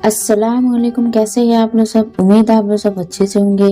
अस्सलामुअलैकुम। कैसे हैं आप लोग सब? उम्मीद है आप लोग सब अच्छे से होंगे,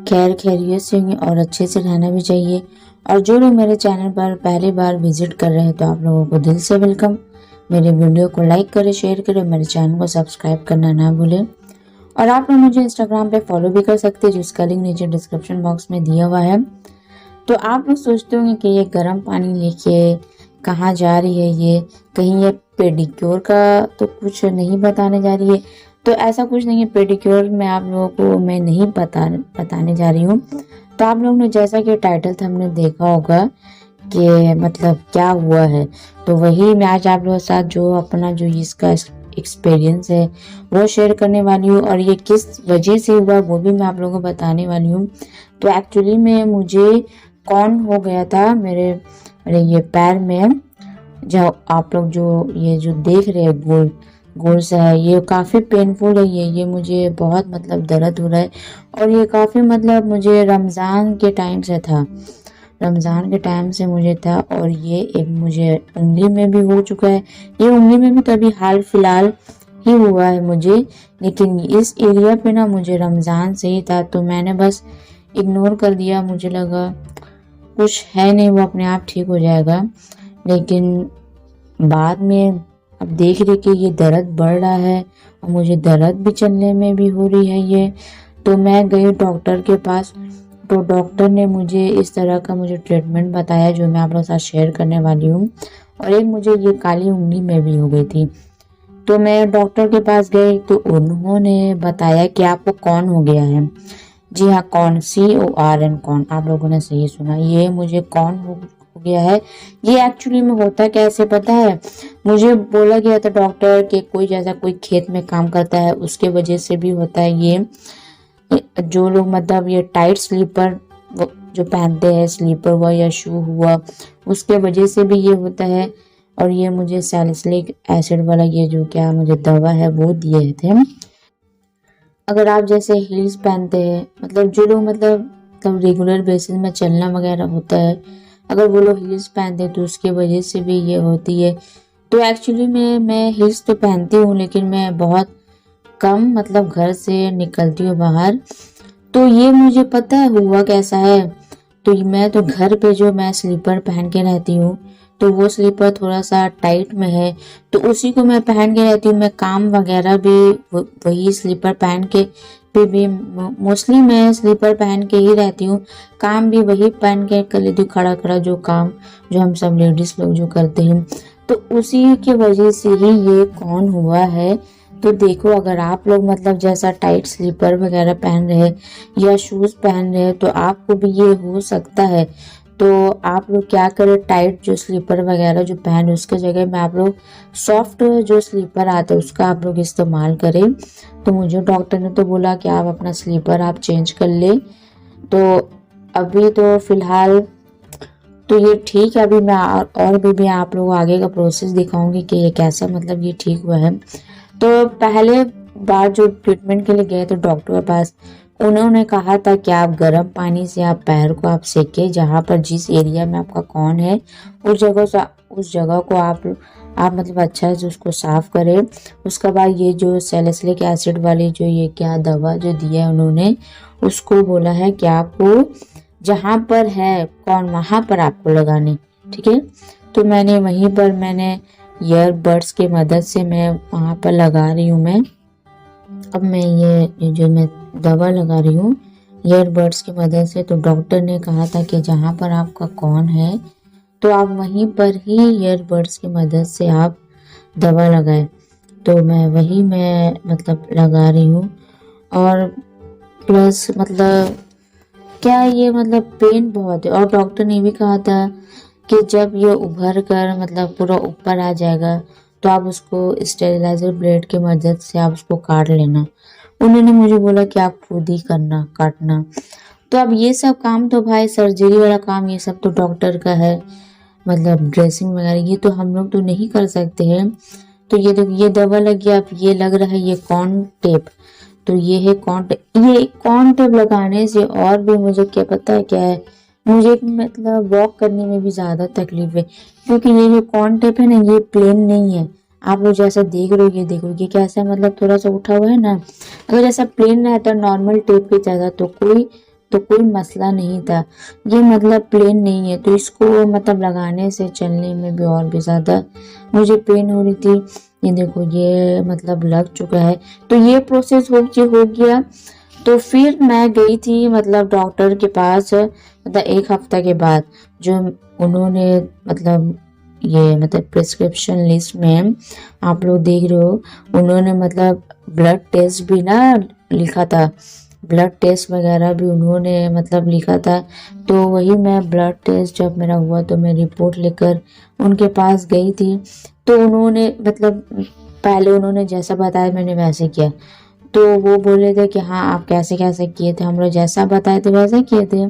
खैर खैरियत से होंगे और अच्छे से रहना भी चाहिए। और जो लोग मेरे चैनल पर पहली बार विजिट कर रहे हैं तो आप लोगों को दिल से वेलकम। मेरे वीडियो को लाइक करें, शेयर करें, मेरे चैनल को सब्सक्राइब करना ना भूलें। और आप लोग मुझे इंस्टाग्राम पे फॉलो भी कर सकते हैं, जिसका लिंक नीचे डिस्क्रिप्शन बॉक्स में दिया हुआ है। तो आप लोग सोचते होंगे कि ये गर्म पानी लेके कहाँ जा रही है, ये कहीं ये पेडिक्योर का तो कुछ नहीं बताने जा रही है। तो ऐसा कुछ नहीं है, पेडिक्योर में आप लोगों को मैं नहीं बताने जा रही हूँ। तो आप लोगों ने जैसा कि टाइटल था हमने देखा होगा कि मतलब क्या हुआ है, तो वही मैं आज आप लोगों के साथ जो अपना जो इसका एक्सपीरियंस है वो शेयर करने वाली हूँ। और ये किस वजह से हुआ वो भी मैं आप लोगों को बताने वाली हूँ। तो एक्चुअली में मुझे कौन हो गया था मेरे ये पैर में, जो आप लोग जो ये जो देख रहे हैं गोल गोल सा है, ये काफ़ी पेनफुल है। ये मुझे बहुत मतलब दर्द हो रहा है। और ये काफ़ी मतलब मुझे रमज़ान के टाइम से था, रमज़ान के टाइम से मुझे था। और ये एक मुझे उंगली में भी हो चुका है, ये उंगली में भी कभी हाल फिलहाल ही हुआ है मुझे। लेकिन इस एरिया पे ना मुझे रमज़ान से ही था, तो मैंने बस इग्नोर कर दिया। मुझे लगा कुछ है नहीं, वो अपने आप ठीक हो जाएगा। लेकिन बाद में अब देख रही कि ये दर्द बढ़ रहा है और मुझे दर्द भी चलने में भी हो रही है ये। तो मैं गई डॉक्टर के पास, तो डॉक्टर ने मुझे इस तरह का मुझे ट्रीटमेंट बताया जो मैं आप लोगों के साथ शेयर करने वाली हूँ। और एक मुझे ये काली उंगली में भी हो गई थी। तो मैं डॉक्टर के पास गई तो उन्होंने बताया कि आपको कौन हो गया है। जी हाँ, कौन, CORN, कौन, आप लोगों ने सही सुना, ये मुझे कौन हो गया है। ये एक्चुअली में होता कैसे पता है? मुझे बोला गया था डॉक्टर के कोई जैसा कोई खेत में काम करता है उसके वजह से भी होता है ये। जो लोग मतलब ये टाइट स्लीपर जो पहनते हैं, स्लीपर हुआ या शू हुआ, उसके वजह से भी ये होता है। और ये मुझे सैलिसिलिक एसिड वाला ये जो क्या मुझे दवा है वो दिए थे। अगर आप जैसे हील्स पहनते हैं, मतलब जो लोग मतलब रेगुलर बेसिस में चलना वगैरह होता है, अगर वो लोग हील्स पहनते हैं तो उसकी वजह से भी ये होती है। तो एक्चुअली में मैं हील्स तो पहनती हूँ, लेकिन मैं बहुत कम मतलब घर से निकलती हूँ बाहर। तो ये मुझे पता है हुआ कैसा है। तो मैं तो घर पे जो मैं स्लीपर पहन के रहती हूँ, तो वो स्लीपर थोड़ा सा टाइट में है, तो उसी को मैं पहन के रहती हूँ। मैं काम वगैरह भी वही स्लीपर पहन के भी मोस्टली मैं स्लीपर पहन के ही रहती हूँ। काम भी वही पहन के कर लेती हूँ, खड़ा खड़ा जो काम जो हम सब लेडीज लोग जो करते हैं। तो उसी की वजह से ही ये कौन हुआ है। तो देखो, अगर आप लोग मतलब जैसा टाइट स्लीपर वगैरह पहन रहे या शूज पहन रहे हैं तो आपको भी ये हो सकता है। तो आप लोग क्या करें, टाइट जो स्लीपर वगैरह जो पहन उसके जगह में आप लोग सॉफ्ट जो स्लीपर आता है उसका आप लोग इस्तेमाल करें। तो मुझे डॉक्टर ने तो बोला कि आप अपना स्लीपर आप चेंज कर ले। तो अभी तो फिलहाल तो ये ठीक है। अभी मैं और भी आप लोगों को आगे का प्रोसेस दिखाऊंगी कि ये कैसा मतलब ये ठीक हुआ है। तो पहले बार जो ट्रीटमेंट के लिए गए थे डॉक्टर के पास, उन्होंने कहा था कि आप गर्म पानी से आप पैर को आप सेके, जहाँ पर जिस एरिया में आपका कौन है उस जगह को आप मतलब अच्छा से उसको साफ करें। उसके बाद ये जो सैलिसिलिक एसिड वाली जो ये क्या दवा जो दिया है उन्होंने, उसको बोला है कि आपको जहाँ पर है कौन वहाँ पर आपको लगाने, ठीक है। तो मैंने वहीं पर मैंने ईयरबड्स के मदद से मैं वहाँ पर लगा रही हूँ। मैं अब मैं ये जो मैं दवा लगा रही हूँ ईयरबड्स की मदद से। तो डॉक्टर ने कहा था कि जहाँ पर आपका कौन है तो आप वहीं पर ही ईयरबड्स की मदद से आप दवा लगाएं। तो मैं मतलब लगा रही हूँ। और प्लस मतलब क्या ये मतलब पेन बहुत है। और डॉक्टर ने भी कहा था कि जब ये उभर कर मतलब पूरा ऊपर आ जाएगा तो आप उसको स्टेरिलाइजर ब्लेड की मदद से आप उसको काट लेना। उन्होंने मुझे बोला कि आप खुद ही करना, काटना। तो अब ये सब काम तो भाई सर्जरी वाला काम ये सब तो डॉक्टर का है, मतलब ड्रेसिंग वगैरह ये तो हम लोग तो नहीं कर सकते हैं। तो ये देखो, ये दवा लग गया। अब ये लग रहा है ये कॉर्न टेप। तो ये है ये कॉर्न टेप लगाने से और भी मुझे क्या पता है क्या है, मुझे मतलब वॉक करने में भी ज्यादा तकलीफ है। क्योंकि ये जो कॉर्न टेप है ना ये प्लेन नहीं है, आप लोग जैसा देख रहे हो, ये देखो ये कैसा मतलब थोड़ा सा उठा हुआ है ना। अगर जैसा प्लेन रहता नॉर्मल टेप की तरह तो कोई मसला नहीं था। ये मतलब प्लेन नहीं है, तो इसको मतलब लगाने से चलने में भी और भी ज्यादा मुझे पेन हो रही थी। ये देखो ये मतलब लग चुका है। तो ये प्रोसेस हो गया। तो फिर मैं गई थी मतलब डॉक्टर के पास, मतलब एक हफ्ता के बाद। जो उन्होंने मतलब ये मतलब प्रिस्क्रिप्शन लिस्ट में आप लोग देख रहे हो, उन्होंने मतलब ब्लड टेस्ट भी ना लिखा था। ब्लड टेस्ट वगैरह भी उन्होंने मतलब लिखा था। तो वही मैं ब्लड टेस्ट जब मेरा हुआ तो मैं रिपोर्ट लेकर उनके पास गई थी। तो उन्होंने मतलब पहले उन्होंने जैसा बताया मैंने वैसे किया। तो वो बोले थे कि हाँ आप कैसे कैसे किए थे, हम लोग जैसा बताए थे वैसे किए थे।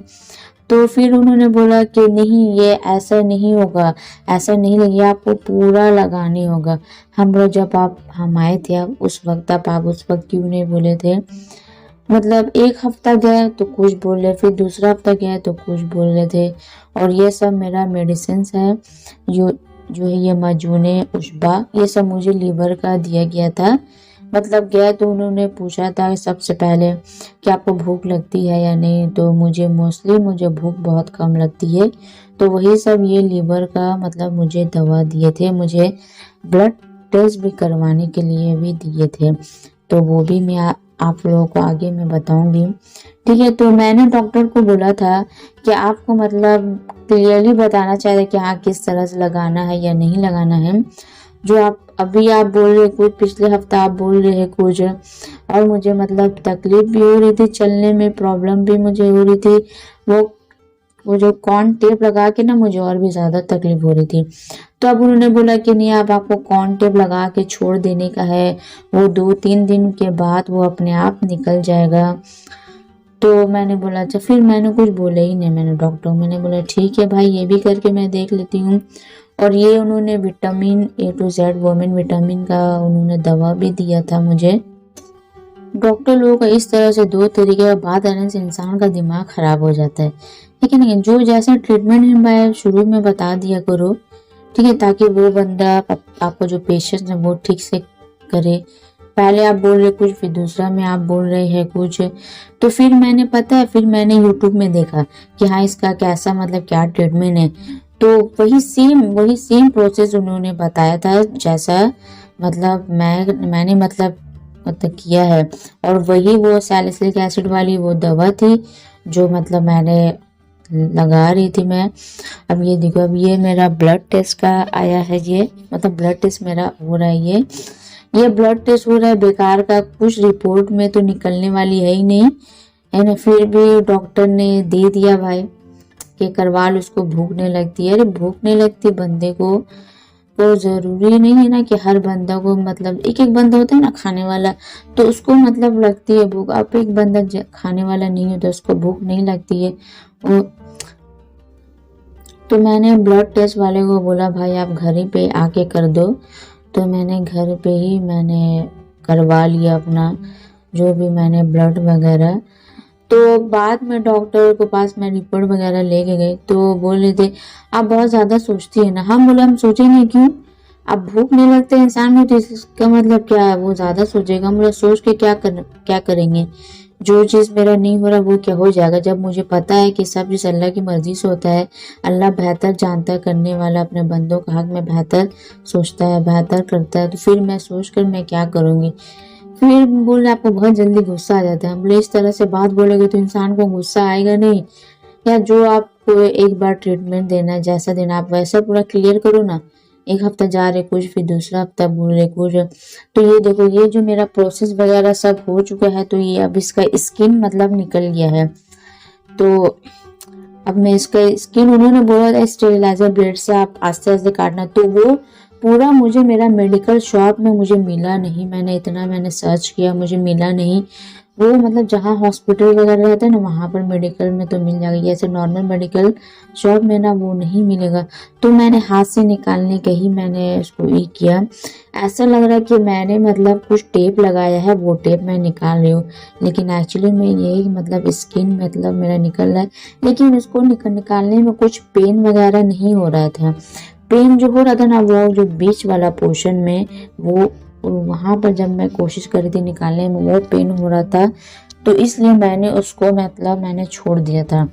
तो फिर उन्होंने बोला कि नहीं ये ऐसा नहीं होगा, ऐसा नहीं लगे, आपको पूरा लगाने होगा। हम लोग जब हम आए थे अब उस वक्त, आप उस वक्त क्यों नहीं बोले थे। मतलब एक हफ्ता गया तो कुछ बोल रहे, फिर दूसरा हफ्ता गया तो कुछ बोल रहे थे। और ये सब मेरा मेडिसिन है, जो जो है ये मजूने उशबा, ये सब मुझे लीवर का दिया गया था। मतलब गया तो उन्होंने पूछा था सबसे पहले कि आपको भूख लगती है या नहीं। तो मुझे भूख बहुत कम लगती है। तो वही सब ये लीवर का मतलब मुझे दवा दिए थे। मुझे ब्लड टेस्ट भी करवाने के लिए भी दिए थे। तो वो भी मैं आप लोगों को आगे मैं बताऊंगी। ठीक है, तो मैंने डॉक्टर को बोला था कि आपको मतलब क्लियरली बताना चाहिए कि हाँ किस तरह से लगाना है या नहीं लगाना है। जो आप बोल रहे कुछ, पिछले हफ्ता आप बोल रहे हैं कुछ, और मुझे मतलब तकलीफ भी हो रही थी, चलने में प्रॉब्लम भी मुझे हो रही थी। वो वो जो कॉर्न टेप लगा के ना मुझे और भी ज्यादा तकलीफ हो रही थी। तो अब उन्होंने बोला कि नहीं अब आपको कॉर्न टेप लगा के छोड़ देने का है, वो 2-3 दिन के बाद वो अपने आप निकल जाएगा। तो मैंने बोला अच्छा, फिर मैंने कुछ बोला ही नहीं। मैंने डॉक्टर मैंने बोला ठीक है भाई, ये भी करके मैं देख लेती हूँ। और ये उन्होंने vitamin A to Z women vitamin का उन्होंने दवा भी दिया था मुझे। डॉक्टर लोगों का इस तरह से दो तरीके का बात आने से इंसान का दिमाग खराब हो जाता है। लेकिन ये जो जैसा ट्रीटमेंट है मैं शुरू में बता दिया करो, ठीक है, ताकि वो बंदा आपको जो पेशेंट है वो ठीक से करे। पहले आप बोल रहे कुछ, फिर दूसरा में आप बोल रहे हैं कुछ। तो फिर मैंने पता है, फिर मैंने यूट्यूब में देखा कि हाँ इसका कैसा मतलब क्या ट्रीटमेंट है। तो वही सेम प्रोसेस उन्होंने बताया था जैसा मतलब मैंने मतलब किया है। और वही वो सैलिसिलिक एसिड वाली वो दवा थी जो मतलब मैंने लगा रही थी मैं। अब ये देखो, अब ये मेरा ब्लड टेस्ट का आया है, ये मतलब ब्लड टेस्ट मेरा हो रहा है। ये ब्लड टेस्ट हो रहा है बेकार का, कुछ रिपोर्ट में तो निकलने वाली है ही नहीं, है ना। फिर भी डॉक्टर ने दे दिया भाई कि करवा लो, उसको भूख नहीं लगती है। अरे भूख नहीं लगती बंदे को तो जरूरी नहीं है ना कि हर बंदा को, मतलब एक एक बंदा होता है ना खाने वाला, तो उसको मतलब लगती है भूख। अब एक बंदा खाने वाला नहीं होता, उसको भूख नहीं लगती है वो। तो मैंने ब्लड टेस्ट वाले को बोला भाई आप घर ही पे आके कर दो। तो मैंने घर पे ही मैंने करवा लिया अपना जो भी मैंने ब्लड वगैरह। तो बाद में डॉक्टर के पास मैं रिपोर्ट वगैरह लेके गई तो बोल रहे थे आप बहुत ज्यादा सोचती है ना। हम बोले हम सोचेंगे क्यों, अब भूख नहीं लगता इंसान में तो इसका मतलब क्या है वो ज्यादा सोचेगा। हम लोग सोच के क्या करेंगे। जो चीज मेरा नहीं हो रहा वो क्या हो जाएगा, जब मुझे पता है कि सब चीज अल्लाह की मर्जी से होता है। अल्लाह बेहतर जानता है, करने वाला अपने बंदों का हक में बेहतर सोचता है, बेहतर करता है। तो फिर मैं सोच कर मैं क्या करूंगी। फिर बोले आपको बहुत जल्दी गुस्सा आ जाता है। हम बोले इस तरह से बात बोलेगे तो इंसान को गुस्सा आएगा नहीं। या जो आपको एक बार ट्रीटमेंट देना है जैसा देना आप वैसा पूरा क्लियर करो ना। एक हफ्ता जा रहे कुछ, फिर दूसरा हफ्ता बोल रहे कुछ। तो ये देखो ये जो मेरा प्रोसेस वगैरह सब हो चुका है, तो ये अब इसका स्किन मतलब निकल गया है। तो अब मैं इसका स्किन, उन्होंने बोला था स्टेरिलाइजर ब्लेड से आप आस्ते आस्ते काटना, तो वो पूरा मुझे मेरा मेडिकल शॉप में मुझे मिला नहीं। मैंने सर्च किया, मुझे मिला नहीं। वो मतलब जहाँ हॉस्पिटल वगैरह रहता है ना वहां पर मेडिकल में तो मिल जाएगा, ऐसे नॉर्मल मेडिकल शॉप में ना वो नहीं मिलेगा। तो मैंने हाथ से निकालने का ही मैंने उसको ये किया। ऐसा लग रहा है कि मैंने मतलब कुछ टेप लगाया है, वो टेप मैं निकाल रही हूँ, लेकिन एक्चुअली में यही मतलब स्किन मतलब मेरा निकल रहा है। लेकिन इसको निकालने में कुछ पेन वगैरह नहीं हो रहा था। पेन जो हो रहा था ना, वो जो बीच वाला पोर्शन में, वो वहाँ पर जब मैं कोशिश कर रही थी निकालने में वो पेन हो रहा था, तो इसलिए मैंने उसको मैंने छोड़ दिया था।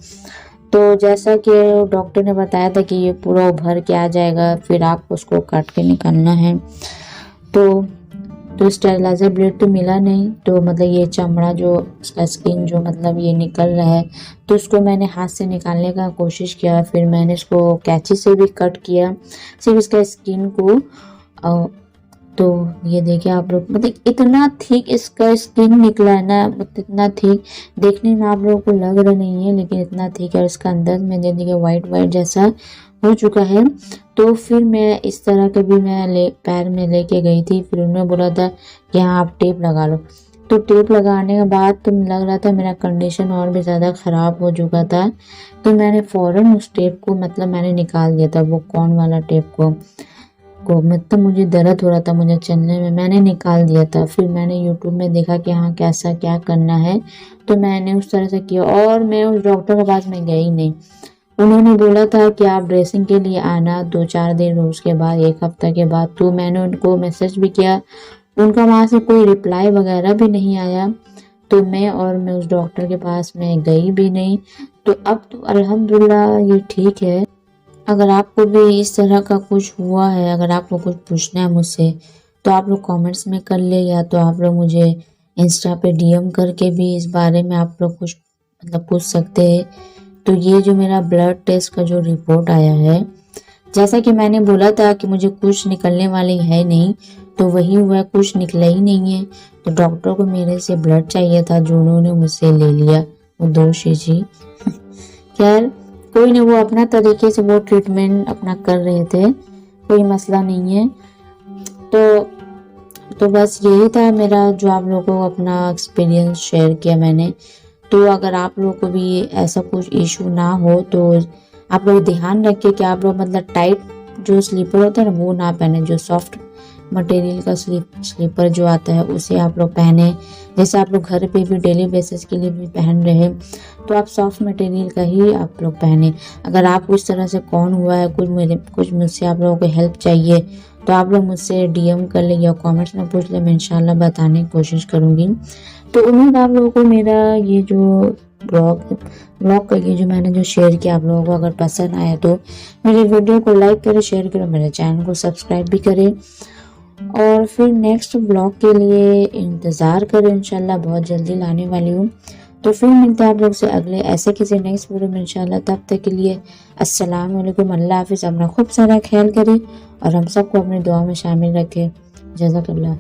तो जैसा कि डॉक्टर ने बताया था कि ये पूरा उभर के आ जाएगा, फिर आपको उसको काट के निकालना है। तो स्टेरिलाइजर ब्लेड तो मिला नहीं, तो मतलब ये चमड़ा जो उसका स्किन जो मतलब ये निकल रहा है, तो उसको मैंने हाथ से निकालने का कोशिश किया। फिर मैंने इसको कैंची से भी कट किया, सिर्फ इसका स्किन को। तो ये देखिए आप लोग, मतलब इतना थिक इसका स्किन निकला है ना, मतलब इतना थिक, देखने में आप लोगों को लग रहा नहीं है लेकिन इतना थिक है। और इसका अंदर में देखिए वाइट वाइट जैसा हो चुका है। तो फिर मैं इस तरह के भी मैं पैर में लेके गई थी, फिर उन्होंने बोला था कि हाँ आप टेप लगा लो। तो टेप लगाने के बाद तो लग रहा था मेरा कंडीशन और भी ज़्यादा ख़राब हो चुका था। तो मैंने फ़ौरन उस टेप को मतलब मैंने निकाल दिया था, वो कौन वाला टेप को मतलब मुझे दर्द हो रहा था मुझे चलने में, मैंने निकाल दिया था। फिर मैंने यूट्यूब में देखा कि हाँ कैसा क्या करना है, तो मैंने उस तरह से किया। और मैं उस डॉक्टर के पास में गई नहीं, उन्होंने बोला था कि आप ड्रेसिंग के लिए आना 2-4 दिन, उसके बाद 1 हफ्ता के बाद। तो मैंने उनको मैसेज भी किया, उनका वहाँ से कोई रिप्लाई वगैरह भी नहीं आया। तो मैं उस डॉक्टर के पास में गई भी नहीं। तो अब तो अल्हम्दुलिल्लाह ये ठीक है। अगर आपको भी इस तरह का कुछ हुआ है, अगर आपको कुछ पूछना है मुझसे, तो आप लोग कमेंट्स में कर ले, या तो आप लोग मुझे इंस्टा पे डीएम करके भी इस बारे में आप लोग कुछ मतलब पूछ सकते हैं। तो ये जो मेरा ब्लड टेस्ट का जो रिपोर्ट आया है, जैसा कि मैंने बोला था कि मुझे कुछ निकलने वाली है नहीं, तो वही हुआ, कुछ निकला ही नहीं है। तो डॉक्टर को मेरे से ब्लड चाहिए था, जो उन्होंने मुझसे ले लिया, वो 2 शीशी। खैर कोई नहीं, वो अपना तरीके से वो ट्रीटमेंट अपना कर रहे थे, कोई मसला नहीं है। तो बस यही था मेरा, जो आप लोगों को अपना एक्सपीरियंस शेयर किया मैंने। तो अगर आप लोगों को भी ऐसा कुछ इशू ना हो, तो आप लोग ध्यान रखिए कि आप लोग मतलब टाइट जो स्लीपर होता है ना वो ना पहने, जो सॉफ्ट मटेरियल का स्लीपर जो आता है उसे आप लोग पहने। जैसे आप लोग घर पे भी डेली बेसिस के लिए भी पहन रहे हैं, तो आप सॉफ्ट मटेरियल का ही आप लोग पहने। अगर आपको इस तरह से कौन हुआ है, कुछ मुझसे आप लोगों को हेल्प चाहिए, तो आप लोग मुझसे डीएम कर ले या कमेंट्स में पूछ ले, मैं इंशाल्लाह बताने की कोशिश करूँगी। तो उम्मीद आप लोगों को मेरा ये जो ब्लॉग का ये जो मैंने जो शेयर किया आप लोगों को अगर पसंद आया, तो मेरे वीडियो को लाइक करें, शेयर करें, मेरे चैनल को सब्सक्राइब भी करें। और फिर नेक्स्ट ब्लॉग के लिए इंतज़ार करें, इंशाल्लाह बहुत जल्दी लाने वाली हूँ। तो फिर मिलते हैं आप लोग से अगले ऐसे किसी नेक्स्ट वीडियो में इंशाल्लाह। तब तक के लिए अस्सलाम वालेकुम, अल्लाह हाफिज़। अपना खूब सारा ख्याल करें और हम सबको अपनी दुआ में शामिल रखें। जज़ाकल्लाह।